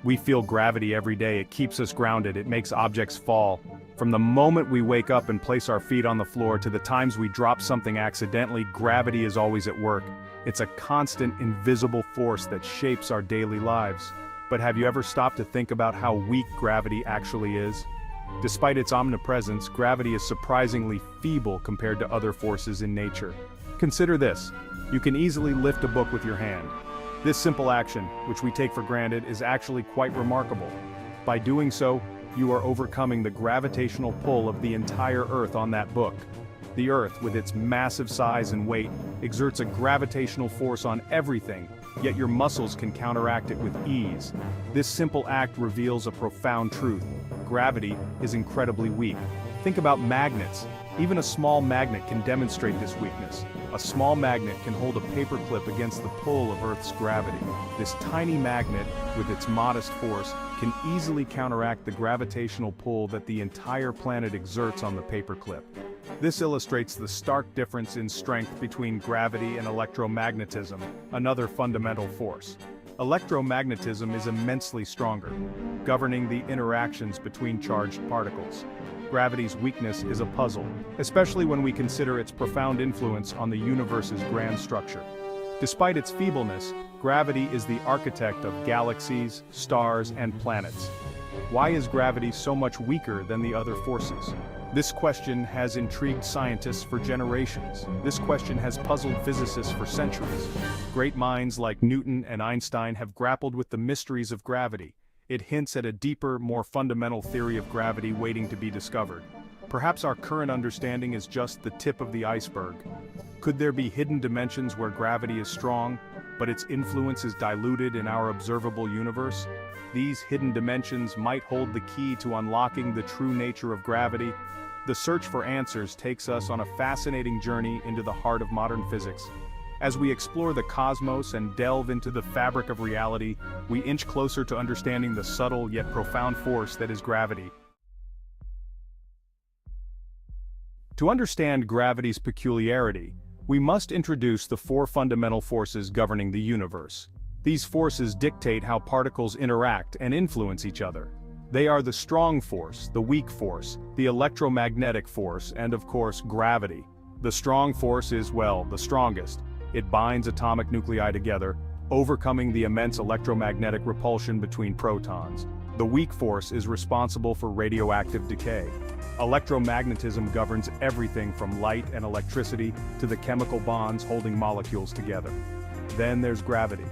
We feel gravity every day. It keeps us grounded. It makes objects fall. From the moment we wake up and place our feet on the floor to the times we drop something accidentally, gravity is always at work. It's a constant, invisible force that shapes our daily lives. But have you ever stopped to think about how weak gravity actually is? Despite its omnipresence, gravity is surprisingly feeble compared to other forces in nature. Consider this. You can easily lift a book with your hand. This simple action, which we take for granted, is actually quite remarkable. By doing so, you are overcoming the gravitational pull of the entire Earth on that book. The Earth, with its massive size and weight, exerts a gravitational force on everything, yet your muscles can counteract it with ease. This simple act reveals a profound truth. Gravity is incredibly weak. Think about magnets. Even a small magnet can demonstrate this weakness. A small magnet can hold a paperclip against the pull of Earth's gravity. This tiny magnet, with its modest force, can easily counteract the gravitational pull that the entire planet exerts on the paperclip. This illustrates the stark difference in strength between gravity and electromagnetism, another fundamental force. Electromagnetism is immensely stronger, governing the interactions between charged particles. Gravity's weakness is a puzzle, especially when we consider its profound influence on the universe's grand structure. Despite its feebleness, gravity is the architect of galaxies, stars, and planets. Why is gravity so much weaker than the other forces? This question has intrigued scientists for generations. This question has puzzled physicists for centuries. Great minds like Newton and Einstein have grappled with the mysteries of gravity. It hints at a deeper, more fundamental theory of gravity waiting to be discovered. Perhaps our current understanding is just the tip of the iceberg. Could there be hidden dimensions where gravity is strong, but its influence is diluted in our observable universe? These hidden dimensions might hold the key to unlocking the true nature of gravity. The search for answers takes us on a fascinating journey into the heart of modern physics. As we explore the cosmos and delve into the fabric of reality, we inch closer to understanding the subtle yet profound force that is gravity. To understand gravity's peculiarity, we must introduce the four fundamental forces governing the universe. These forces dictate how particles interact and influence each other. They are the strong force, the weak force, the electromagnetic force, and of course, gravity. The strong force is, well, the strongest. It binds atomic nuclei together, overcoming the immense electromagnetic repulsion between protons. The weak force is responsible for radioactive decay. Electromagnetism governs everything from light and electricity to the chemical bonds holding molecules together. Then there's gravity.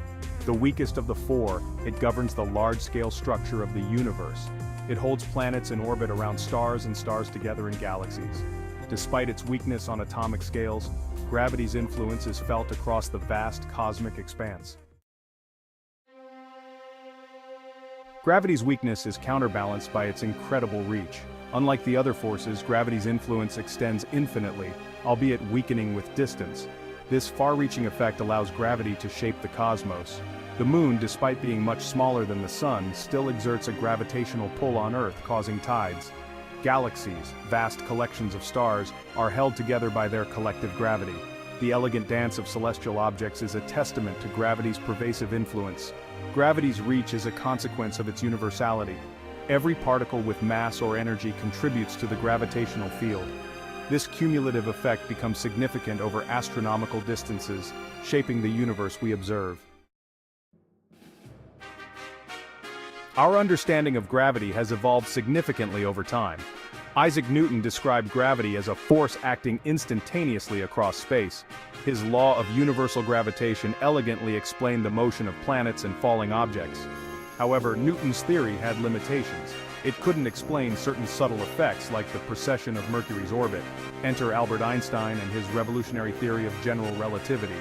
The weakest of the four, it governs the large-scale structure of the universe. It holds planets in orbit around stars and stars together in galaxies. Despite its weakness on atomic scales, gravity's influence is felt across the vast cosmic expanse. Gravity's weakness is counterbalanced by its incredible reach. Unlike the other forces, gravity's influence extends infinitely, albeit weakening with distance. This far-reaching effect allows gravity to shape the cosmos. The moon, despite being much smaller than the sun, still exerts a gravitational pull on Earth, causing tides. Galaxies, vast collections of stars, are held together by their collective gravity. The elegant dance of celestial objects is a testament to gravity's pervasive influence. Gravity's reach is a consequence of its universality. Every particle with mass or energy contributes to the gravitational field. This cumulative effect becomes significant over astronomical distances, shaping the universe we observe. Our understanding of gravity has evolved significantly over time. Isaac Newton described gravity as a force acting instantaneously across space. His law of universal gravitation elegantly explained the motion of planets and falling objects. However, Newton's theory had limitations. It couldn't explain certain subtle effects like the precession of Mercury's orbit. Enter Albert Einstein and his revolutionary theory of general relativity.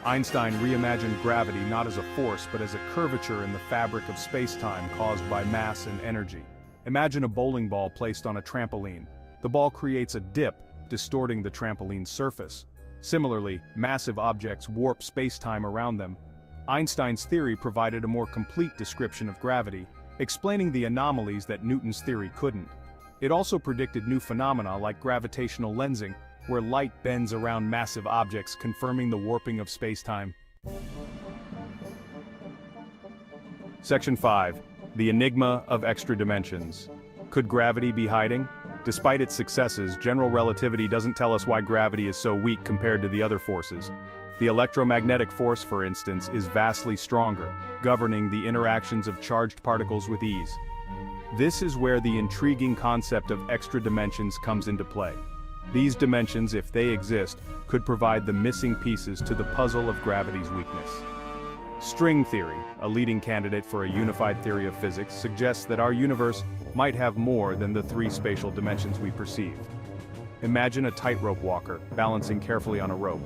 Einstein reimagined gravity not as a force but as a curvature in the fabric of space-time caused by mass and energy. Imagine a bowling ball placed on a trampoline. The ball creates a dip, distorting the trampoline's surface. Similarly, massive objects warp space-time around them. Einstein's theory provided a more complete description of gravity, explaining the anomalies that Newton's theory couldn't. It also predicted new phenomena like gravitational lensing, where light bends around massive objects, confirming the warping of space-time. Section 5. The enigma of extra dimensions. Could gravity be hiding? Despite its successes, general relativity doesn't tell us why gravity is so weak compared to the other forces. The electromagnetic force, for instance, is vastly stronger, governing the interactions of charged particles with ease. This is where the intriguing concept of extra dimensions comes into play. These dimensions, if they exist, could provide the missing pieces to the puzzle of gravity's weakness. String theory, a leading candidate for a unified theory of physics, suggests that our universe might have more than the three spatial dimensions we perceive. Imagine a tightrope walker, balancing carefully on a rope.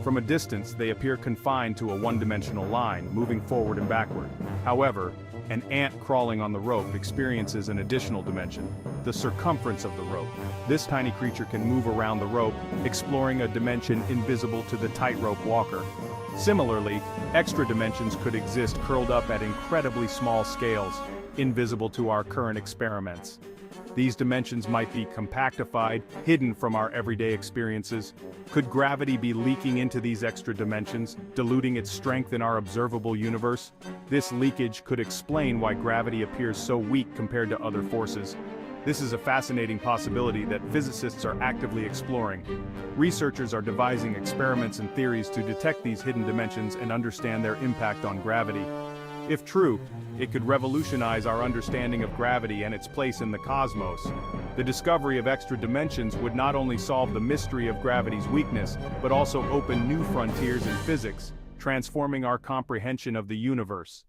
From a distance, they appear confined to a one-dimensional line, moving forward and backward. However, an ant crawling on the rope experiences an additional dimension, the circumference of the rope. This tiny creature can move around the rope, exploring a dimension invisible to the tightrope walker. Similarly, extra dimensions could exist curled up at incredibly small scales, invisible to our current experiments. These dimensions might be compactified, hidden from our everyday experiences. Could gravity be leaking into these extra dimensions, diluting its strength in our observable universe? This leakage could explain why gravity appears so weak compared to other forces. This is a fascinating possibility that physicists are actively exploring. Researchers are devising experiments and theories to detect these hidden dimensions and understand their impact on gravity. If true, it could revolutionize our understanding of gravity and its place in the cosmos. The discovery of extra dimensions would not only solve the mystery of gravity's weakness, but also open new frontiers in physics, transforming our comprehension of the universe.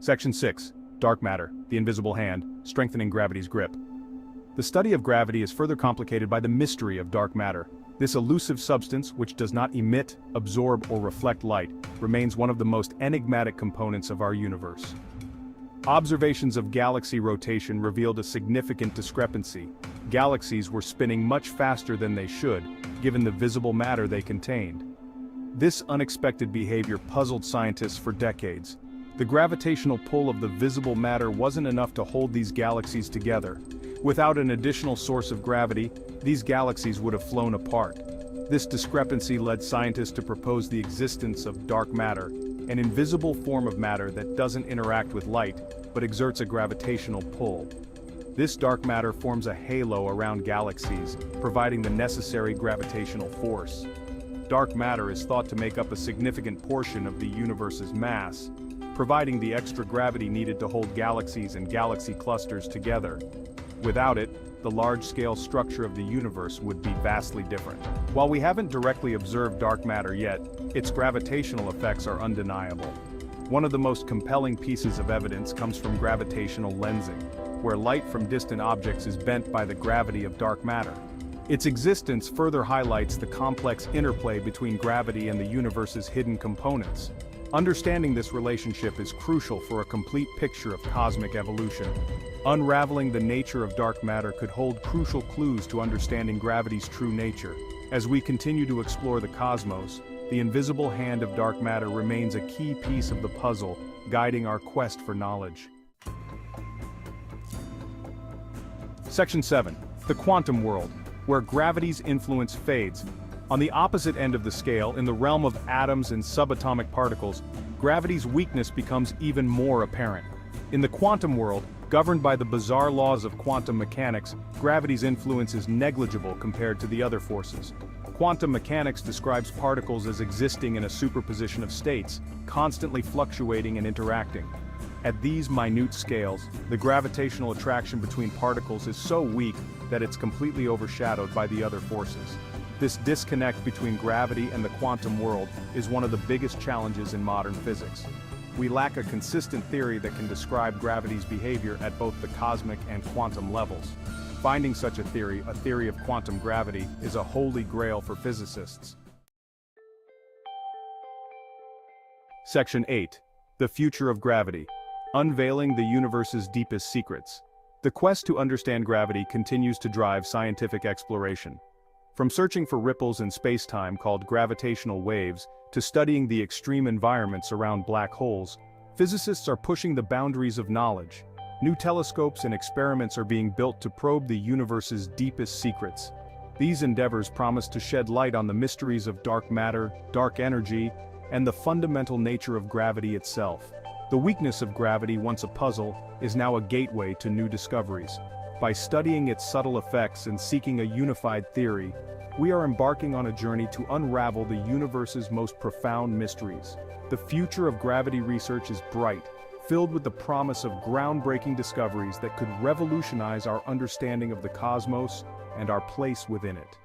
Section 6. Dark matter, the invisible hand, strengthening gravity's grip. The study of gravity is further complicated by the mystery of dark matter. This elusive substance, which does not emit, absorb, or reflect light, remains one of the most enigmatic components of our universe. Observations of galaxy rotation revealed a significant discrepancy. Galaxies were spinning much faster than they should, given the visible matter they contained. This unexpected behavior puzzled scientists for decades. The gravitational pull of the visible matter wasn't enough to hold these galaxies together. Without an additional source of gravity, these galaxies would have flown apart. This discrepancy led scientists to propose the existence of dark matter, an invisible form of matter that doesn't interact with light, but exerts a gravitational pull. This dark matter forms a halo around galaxies, providing the necessary gravitational force. Dark matter is thought to make up a significant portion of the universe's mass, providing the extra gravity needed to hold galaxies and galaxy clusters together. Without it, the large-scale structure of the universe would be vastly different. While we haven't directly observed dark matter yet, its gravitational effects are undeniable. One of the most compelling pieces of evidence comes from gravitational lensing, where light from distant objects is bent by the gravity of dark matter. Its existence further highlights the complex interplay between gravity and the universe's hidden components. Understanding this relationship is crucial for a complete picture of cosmic evolution. Unraveling the nature of dark matter could hold crucial clues to understanding gravity's true nature. As we continue to explore the cosmos, the invisible hand of dark matter remains a key piece of the puzzle, guiding our quest for knowledge. Section 7. The quantum world, where gravity's influence fades. On the opposite end of the scale, in the realm of atoms and subatomic particles, gravity's weakness becomes even more apparent. In the quantum world, governed by the bizarre laws of quantum mechanics, gravity's influence is negligible compared to the other forces. Quantum mechanics describes particles as existing in a superposition of states, constantly fluctuating and interacting. At these minute scales, the gravitational attraction between particles is so weak that it's completely overshadowed by the other forces. This disconnect between gravity and the quantum world is one of the biggest challenges in modern physics. We lack a consistent theory that can describe gravity's behavior at both the cosmic and quantum levels. Finding such a theory of quantum gravity, is a holy grail for physicists. Section 8. The future of gravity. Unveiling the universe's deepest secrets. The quest to understand gravity continues to drive scientific exploration. From searching for ripples in space-time called gravitational waves, to studying the extreme environments around black holes, physicists are pushing the boundaries of knowledge. New telescopes and experiments are being built to probe the universe's deepest secrets. These endeavors promise to shed light on the mysteries of dark matter, dark energy, and the fundamental nature of gravity itself. The weakness of gravity, once a puzzle, is now a gateway to new discoveries. By studying its subtle effects and seeking a unified theory, we are embarking on a journey to unravel the universe's most profound mysteries. The future of gravity research is bright, filled with the promise of groundbreaking discoveries that could revolutionize our understanding of the cosmos and our place within it.